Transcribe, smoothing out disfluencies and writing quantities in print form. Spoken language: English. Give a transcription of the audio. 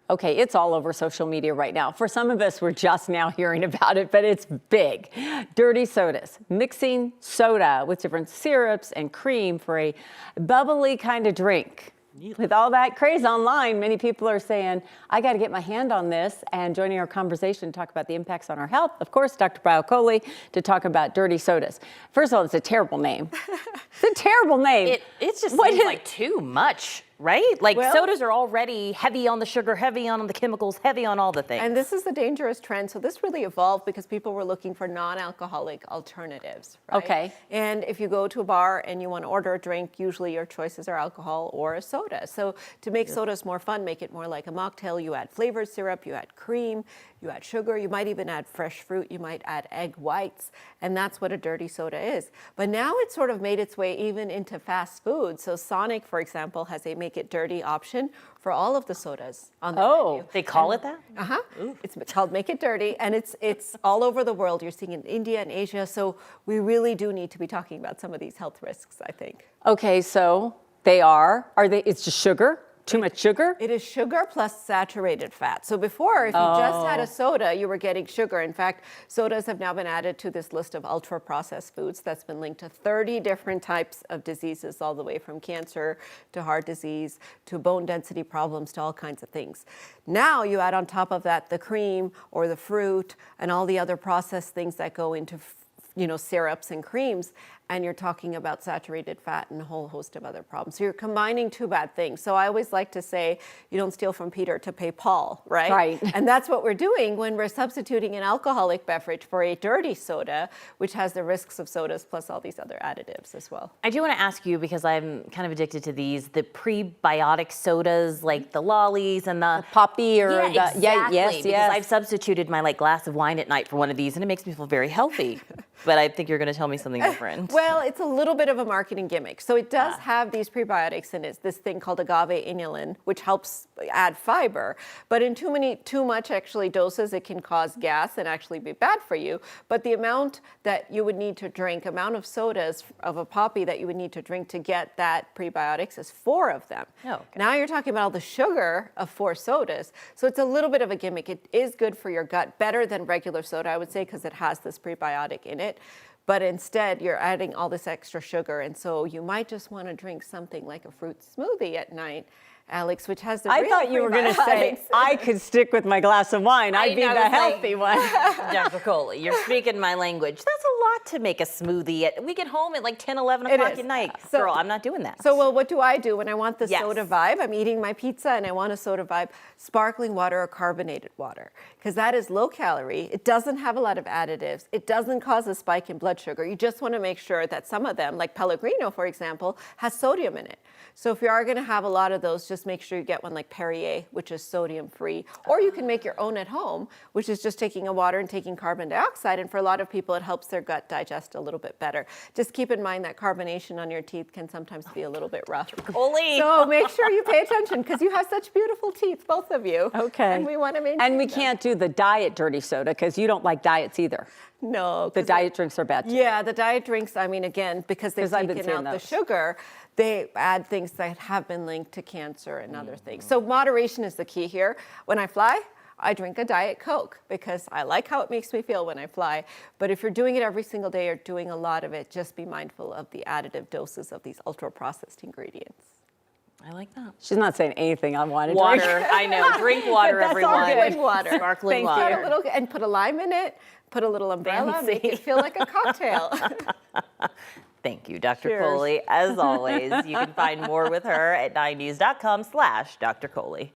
Okay, it's all over social media right now. For some of us, we're just now hearing about it, but it's big. Dirty sodas, mixing soda with different syrups and cream for a bubbly kind of drink. With all that craze online, many people are saying, I got to get my hand on this. And joining our conversation to talk about the impacts on our health, of course, Dr. Coley, to talk about dirty sodas. First of all, it's a terrible name. It's a terrible name. It just seems like too much, right? Like sodas are already heavy on the sugar, heavy on the chemicals, heavy on all the things. And this is the dangerous trend. So this really evolved because people were looking for non-alcoholic alternatives, right? Okay. And if you go to a bar and you want to order a drink, usually your choices are alcohol or a soda. So to make sodas more fun, make it more like a mocktail, you add flavored syrup, you add cream, you add sugar, you might even add fresh fruit, you might add egg whites, and that's what a dirty soda is. But now it's sort of made its way even into fast food. So Sonic, for example, has a make it dirty option for all of the sodas on the menu. They call it that? Uh-huh. It's called Make It Dirty, and it's all over the world. You're seeing it in India and Asia, so we really do need to be talking about some of these health risks, I think. Okay, so it's just sugar? Too much sugar? It is sugar plus saturated fat. So before, if you just had a soda, you were getting sugar. In fact, sodas have now been added to this list of ultra-processed foods that's been linked to 30 different types of diseases, all the way from cancer to heart disease to bone density problems to all kinds of things. Now you add on top of that the cream or the fruit and all the other processed things that go into syrups and creams, and you're talking about saturated fat and a whole host of other problems. So you're combining two bad things. So I always like to say, you don't steal from Peter to pay Paul, right? Right. And that's what we're doing when we're substituting an alcoholic beverage for a dirty soda, which has the risks of sodas plus all these other additives as well. I do want to ask you, because I'm kind of addicted to these, the prebiotic sodas, like the lollies and the Poppy or exactly, yes. Because I've substituted my glass of wine at night for one of these, and it makes me feel very healthy. But I think you're going to tell me something different. Well, it's a little bit of a marketing gimmick. So it does have these prebiotics in it, this thing called agave inulin, which helps add fiber. But in too much actually doses, it can cause gas and actually be bad for you. But the amount that you would need to drink, amount of sodas of a poppy that you would need to drink to get that prebiotics is 4 of them. Oh, okay. Now you're talking about all the sugar of 4 sodas. So it's a little bit of a gimmick. It is good for your gut, better than regular soda, I would say, because it has this prebiotic in it. But instead, you're adding all this extra sugar. And so you might just want to drink something like a fruit smoothie at night, Alex, which has the real thought you were going to say, I could stick with my glass of wine. I'd be the healthy one. Dr. Coley, you're speaking my language. That's a lot to make a smoothie. We get home at like 10, 11 o'clock at night. So, girl, I'm not doing that. So, well, what do I do when I want the soda vibe? I'm eating my pizza and I want a soda vibe. Sparkling water or carbonated water, because that is low calorie. It doesn't have a lot of additives. It doesn't cause a spike in blood sugar. You just want to make sure that some of them, like Pellegrino, for example, has sodium in it. So if you are going to have a lot of those, just make sure you get one like Perrier, which is sodium free. Or you can make your own at home, which is just taking a water and taking carbon dioxide. And for a lot of people, it helps their gut digest a little bit better. Just keep in mind that carbonation on your teeth can sometimes be a little bit rough. So make sure you pay attention, because you have such beautiful teeth, both of you. Okay. And we want to maintain And we can't do the diet dirty soda, because you don't like diets either. No. The diet drinks are bad too. Yeah, the diet drinks, I mean, again, because they've taken out the sugar, they add things that have been linked to cancer and other things. So moderation is the key here. When I fly, I drink a Diet Coke because I like how it makes me feel when I fly. But if you're doing it every single day or doing a lot of it, just be mindful of the additive doses of these ultra-processed ingredients. I like that. She's not saying anything I want to drink. Water, I know. Drink water, everyone. Drink water. Sparkling water. And put a lime in it, put a little umbrella, make it feel like a cocktail. Thank you, Dr. Coley. As always, you can find more with her at 9news.com/Dr. Coley.